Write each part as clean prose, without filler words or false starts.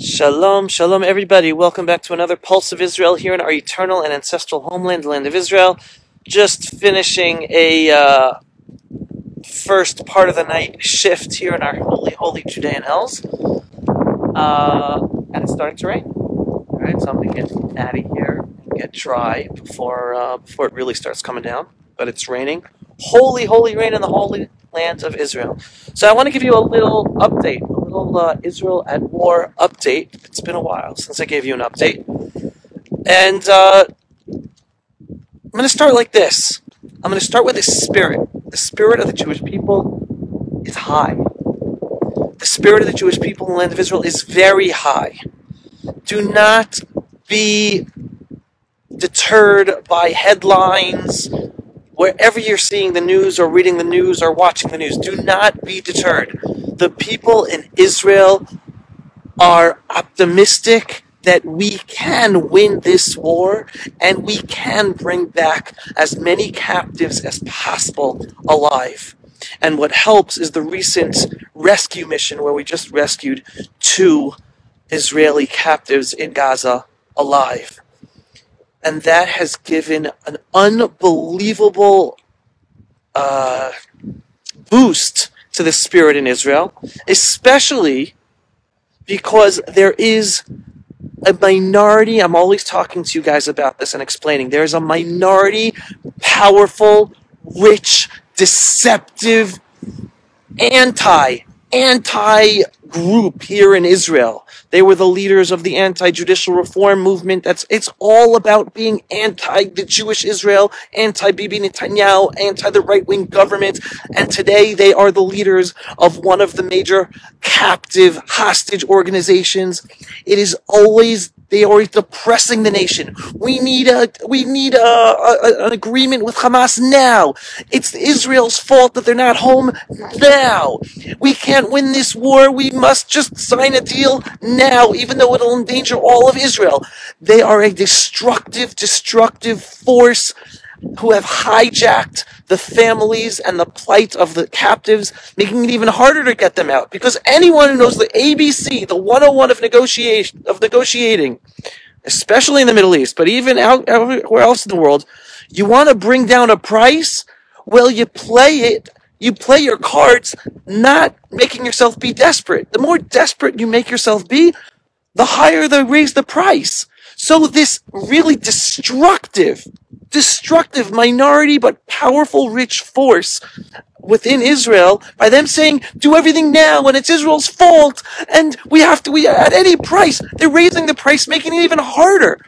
Shalom, shalom everybody. Welcome back to another Pulse of Israel here in our eternal and ancestral homeland, the land of Israel. Just finishing a first part of the night shift here in our holy Judean hills. And it's starting to rain. Alright, so I'm going to get out of here and get dry before it really starts coming down. But it's raining. Holy rain in the holy land of Israel. So I want to give you a little update, a little Israel at war update. It's been a while since I gave you an update. And I'm going to start like this. I'm going to start with the spirit. The spirit of the Jewish people is high. The spirit of the Jewish people in the land of Israel is very high. Do not be deterred by headlines. Wherever you're seeing the news or reading the news or watching the news, do not be deterred. The people in Israel are optimistic that we can win this war and we can bring back as many captives as possible alive. And what helps is the recent rescue mission where we just rescued 2 Israeli captives in Gaza alive. And that has given an unbelievable boost to the spirit in Israel, especially because there is a minority. I'm always talking to you guys about this and explaining. There's a minority, powerful, rich, deceptive, anti group here in Israel. They were the leaders of the anti-judicial reform movement. It's all about being anti the Jewish Israel, anti-Bibi Netanyahu, anti the right-wing government. And today they are the leaders of one of the major captive hostage organizations. They are always depressing the nation. We need an agreement with Hamas now. It's Israel's fault that they're not home now. We can't win this war. We must just sign a deal now, even though it'll endanger all of Israel. They are a destructive force who have hijacked the families and the plight of the captives, making it even harder to get them out. Because anyone who knows the ABC, the 101 of negotiating, especially in the Middle East, but even everywhere else in the world, you want to bring down a price? Well, you play your cards, not making yourself be desperate. The more desperate you make yourself be, the higher they raise the price. So this really destructive minority but powerful rich force within Israel, by them saying do everything now and it's Israel's fault and we at any price, they're raising the price, making it even harder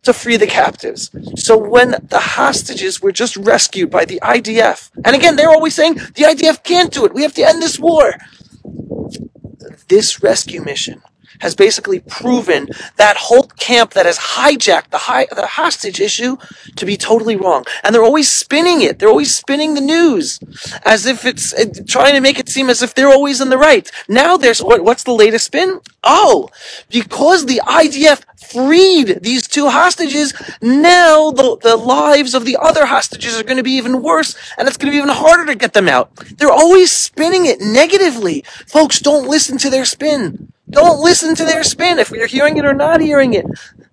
to free the captives. So when the hostages were just rescued by the IDF, and again they're always saying the IDF can't do it, we have to end this war. This rescue mission has basically proven that whole camp that has hijacked the hostage issue to be totally wrong. And they're always spinning it. They're always spinning the news as if it's trying to make it seem as if they're always in the right. Now what's the latest spin? Oh, because the IDF freed these 2 hostages, now the lives of the other hostages are going to be even worse, and it's going to be even harder to get them out. They're always spinning it negatively. Folks, don't listen to their spin. Don't listen to their spin, if you're hearing it or not hearing it.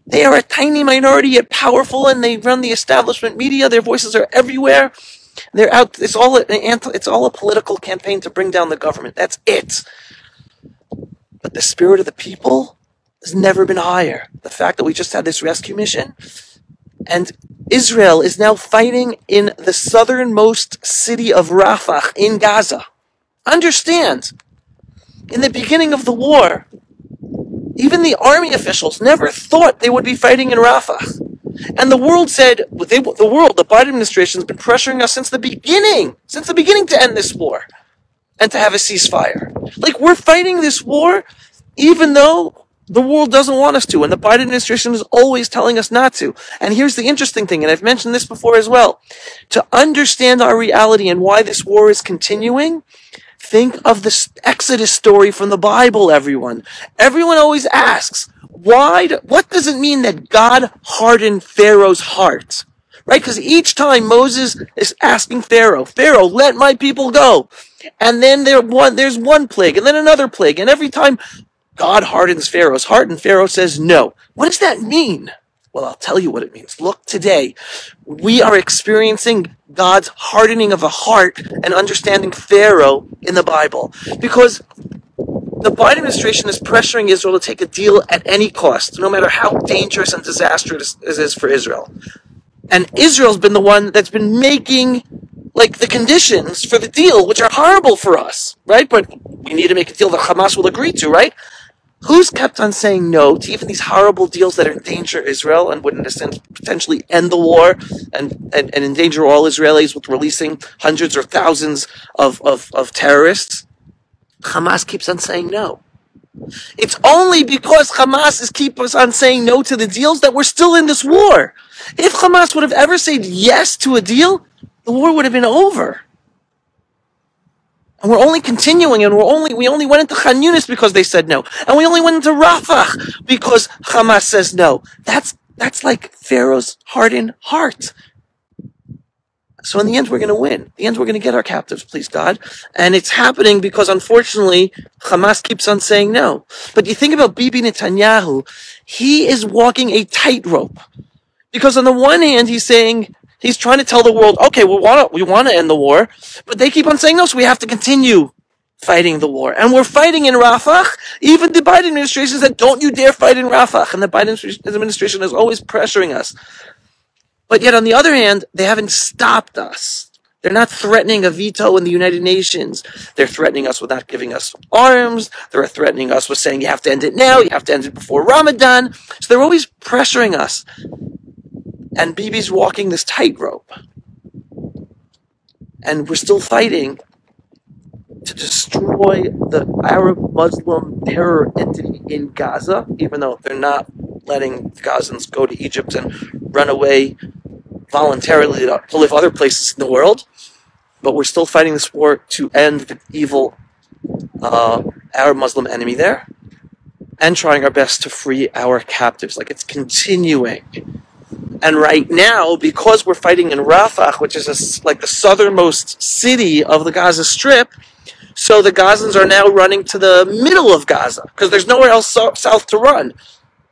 They are a tiny minority yet powerful, and they run the establishment media. Their voices are everywhere. They're out. It's all a political campaign to bring down the government. That's it. But the spirit of the people has never been higher. The fact that we just had this rescue mission, and Israel is now fighting in the southernmost city of Rafah in Gaza. Understand, in the beginning of the war, even the army officials never thought they would be fighting in Rafah. And the world said, the Biden administration has been pressuring us since the beginning to end this war and to have a ceasefire. Like, we're fighting this war even though the world doesn't want us to, and the Biden administration is always telling us not to. And here's the interesting thing, and I've mentioned this before as well. To understand our reality and why this war is continuing, think of the Exodus story from the Bible, everyone. Everyone always asks, what does it mean that God hardened Pharaoh's heart? Right? Because each time Moses is asking Pharaoh, let my people go. And then there's one plague, and then another plague. And every time God hardens Pharaoh's heart, and Pharaoh says no. What does that mean? Well, I'll tell you what it means. Look, today, we are experiencing God's hardening of a heart and understanding Pharaoh in the Bible. Because the Biden administration is pressuring Israel to take a deal at any cost, no matter how dangerous and disastrous it is for Israel. And Israel's been the one that's been making the conditions for the deal, which are horrible for us, right? But we need to make a deal that Hamas will agree to, right? Who's kept on saying no to even these horrible deals that endanger Israel and would, in a sense, potentially end the war and endanger all Israelis with releasing hundreds or thousands of terrorists? Hamas keeps on saying no. It's only because Hamas keeps on saying no to the deals that we're still in this war. If Hamas would have ever said yes to a deal, the war would have been over. And we're only continuing, and we only went into Khan Yunis because they said no. And we only went into Rafah because Hamas says no. That's like Pharaoh's hardened heart. So in the end, we're going to win. In the end, we're going to get our captives, please God. And it's happening because, unfortunately, Hamas keeps on saying no. But you think about Bibi Netanyahu, he is walking a tightrope. Because on the one hand, he's trying to tell the world, okay, we want to end the war, but they keep on saying no, so we have to continue fighting the war. And we're fighting in Rafah. Even the Biden administration said, don't you dare fight in Rafah. And the Biden administration is always pressuring us. But yet, on the other hand, they haven't stopped us. They're not threatening a veto in the United Nations. They're threatening us with not giving us arms. They're threatening us with saying, you have to end it now. You have to end it before Ramadan. So they're always pressuring us. And Bibi's walking this tightrope. And we're still fighting to destroy the Arab Muslim terror entity in Gaza, even though they're not letting the Gazans go to Egypt and run away voluntarily to live other places in the world. But we're still fighting this war to end the evil Arab Muslim enemy there and trying our best to free our captives. It's continuing. And right now, because we're fighting in Rafah, which is the southernmost city of the Gaza Strip, so the Gazans are now running to the middle of Gaza because there's nowhere else south to run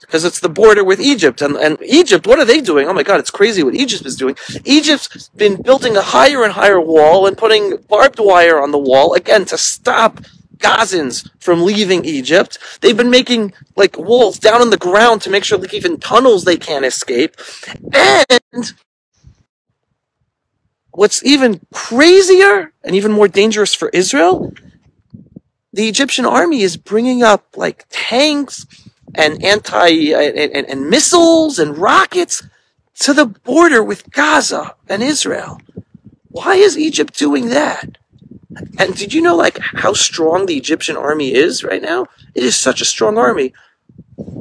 because it's the border with Egypt. And Egypt, what are they doing? Oh my God, it's crazy what Egypt is doing. Egypt's been building a higher and higher wall and putting barbed wire on the wall, again, to stop Gazans from leaving Egypt. They've been making walls down on the ground to make sure even tunnels they can't escape. And what's even crazier and even more dangerous for Israel, the Egyptian army is bringing up tanks and and missiles and rockets to the border with Gaza and Israel. Why is Egypt doing that? And did you know how strong the Egyptian army is right now? It is such a strong army,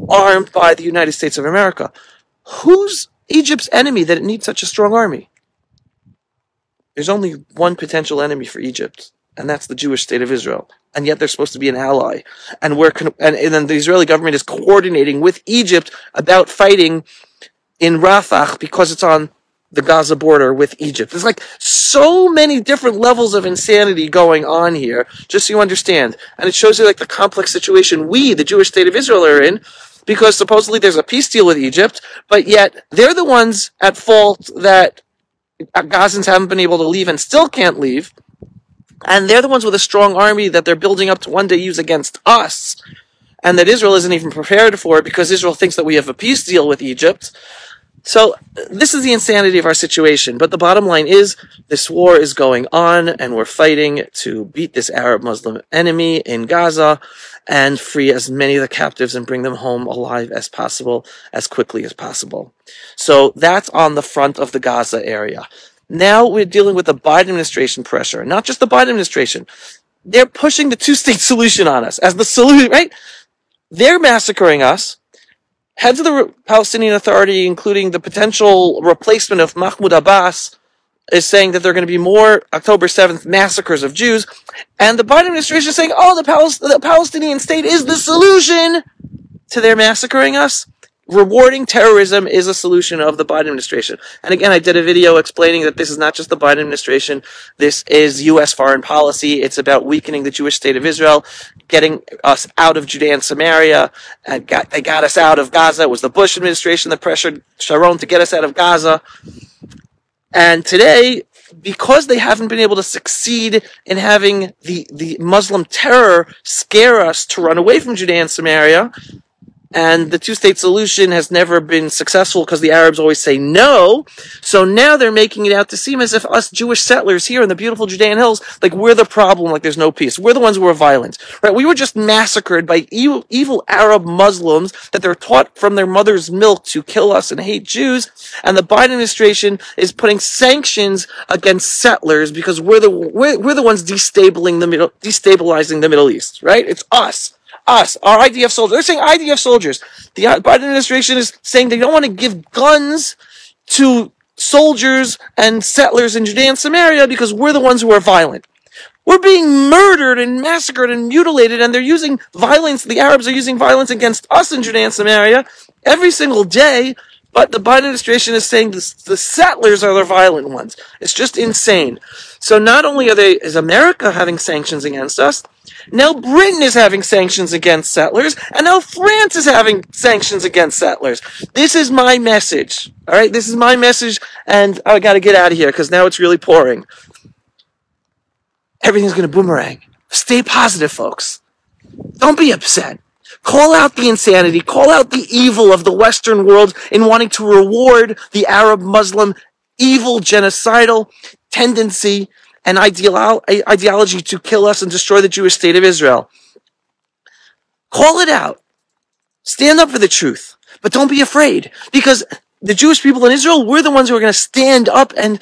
armed by the United States of America. Who's Egypt's enemy that it needs such a strong army? There's only one potential enemy for Egypt, and that's the Jewish state of Israel. And yet they're supposed to be an ally. And then the Israeli government is coordinating with Egypt about fighting in Rafah because it's on the Gaza border with Egypt. There's so many different levels of insanity going on here, just so you understand. And it shows you the complex situation we, the Jewish state of Israel, are in, because supposedly there's a peace deal with Egypt, but yet they're the ones at fault that Gazans haven't been able to leave and still can't leave. And they're the ones with a strong army that they're building up to one day use against us. And that Israel isn't even prepared for it because Israel thinks that we have a peace deal with Egypt. So this is the insanity of our situation. But the bottom line is this war is going on and we're fighting to beat this Arab Muslim enemy in Gaza and free as many of the captives and bring them home alive as possible, as quickly as possible. So that's on the front of the Gaza area. Now we're dealing with the Biden administration pressure. Not just the Biden administration. They're pushing the two-state solution on us as the solution, right? They're massacring us. Heads of the Palestinian Authority, including the potential replacement of Mahmoud Abbas, is saying that there are going to be more October 7th massacres of Jews. And the Biden administration is saying, oh, the Palestinian state is the solution to their massacring us. rewarding terrorism is a solution of the Biden administration. And again, I did a video explaining that this is not just the Biden administration. This is U.S. foreign policy. It's about weakening the Jewish state of Israel, getting us out of Judea and Samaria. And they got us out of Gaza. It was the Bush administration that pressured Sharon to get us out of Gaza. And today, because they haven't been able to succeed in having the Muslim terror scare us to run away from Judea and Samaria, and the two-state solution has never been successful because the Arabs always say no. So now they're making it out to seem as if us Jewish settlers here in the beautiful Judean hills, like we're the problem, like there's no peace. We're the ones who are violent, right? We were just massacred by evil Arab Muslims that they're taught from their mother's milk to kill us and hate Jews. And the Biden administration is putting sanctions against settlers because we're the ones destabilizing the Middle East, right? It's us. Our IDF soldiers. They're saying IDF soldiers. The Biden administration is saying they don't want to give guns to soldiers and settlers in Judea and Samaria because we're the ones who are violent. We're being murdered and massacred and mutilated, and they're using violence. The Arabs are using violence against us in Judea and Samaria every single day. But the Biden administration is saying the settlers are the violent ones. It's just insane. So not only is America having sanctions against us, now Britain is having sanctions against settlers, and now France is having sanctions against settlers. This is my message. All right, this is my message, and I got to get out of here because now it's really pouring. Everything's going to boomerang. Stay positive, folks. Don't be upset. Call out the insanity, call out the evil of the Western world in wanting to reward the Arab-Muslim evil, genocidal tendency and ideology to kill us and destroy the Jewish state of Israel. Call it out. Stand up for the truth. But don't be afraid, because the Jewish people in Israel, we're the ones who are going to stand up, and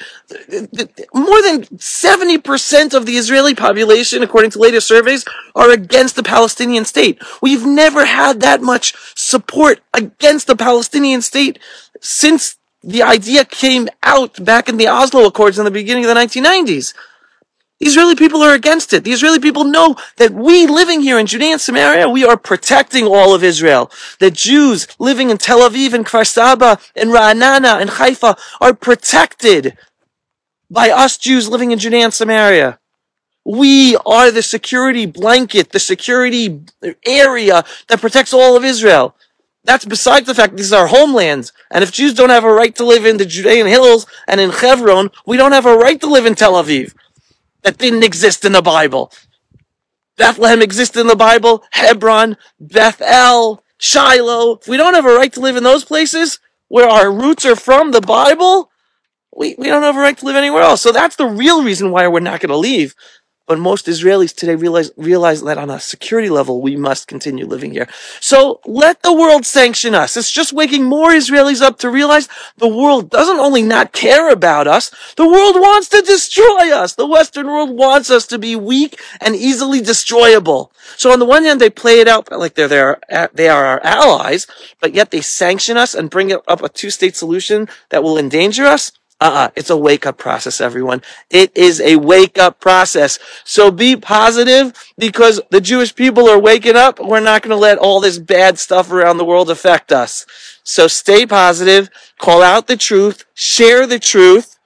more than 70% of the Israeli population, according to latest surveys, are against the Palestinian state. We've never had that much support against the Palestinian state since the idea came out back in the Oslo Accords in the beginning of the 1990s. The Israeli people are against it. The Israeli people know that we living here in Judea and Samaria, we are protecting all of Israel. The Jews living in Tel Aviv and Kfar Saba and Ra'anana and Haifa are protected by us Jews living in Judea and Samaria. We are the security blanket, the security area that protects all of Israel. That's besides the fact that this is our homeland. And if Jews don't have a right to live in the Judean hills and in Hebron, we don't have a right to live in Tel Aviv. That didn't exist in the Bible. Bethlehem existed in the Bible, Hebron, Bethel, Shiloh. If we don't have a right to live in those places where our roots are from, the Bible, we don't have a right to live anywhere else. So that's the real reason why we're not going to leave. But most Israelis today realize that on a security level, we must continue living here. So let the world sanction us. It's just waking more Israelis up to realize the world doesn't only not care about us, the world wants to destroy us. The Western world wants us to be weak and easily destroyable. So on the one hand, they play it out like they are our allies, but yet they sanction us and bring up a two-state solution that will endanger us. It's a wake-up process, everyone. It is a wake-up process. So be positive, because the Jewish people are waking up. We're not going to let all this bad stuff around the world affect us. So stay positive, call out the truth, share the truth,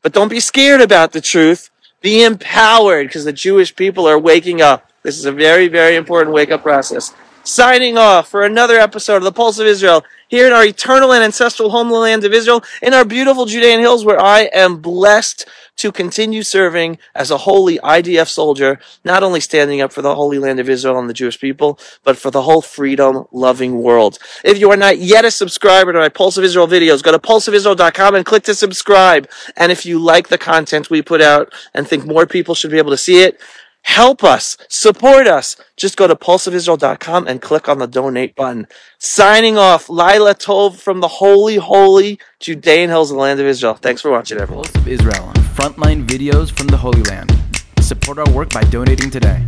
but don't be scared about the truth. Be empowered, because the Jewish people are waking up. This is a very, very important wake-up process. Signing off for another episode of The Pulse of Israel, here in our eternal and ancestral homeland of Israel, in our beautiful Judean hills, where I am blessed to continue serving as a holy IDF soldier, not only standing up for the Holy Land of Israel and the Jewish people, but for the whole freedom-loving world. If you are not yet a subscriber to my Pulse of Israel videos, go to pulseofisrael.com and click to subscribe. And if you like the content we put out and think more people should be able to see it, help us, support us. Just go to pulseofisrael.com and click on the donate button. Signing off, Laila Tov from the holy, holy Judean hills of the land of Israel. Thanks for watching, everyone. Pulse of Israel, frontline videos from the Holy Land. Support our work by donating today.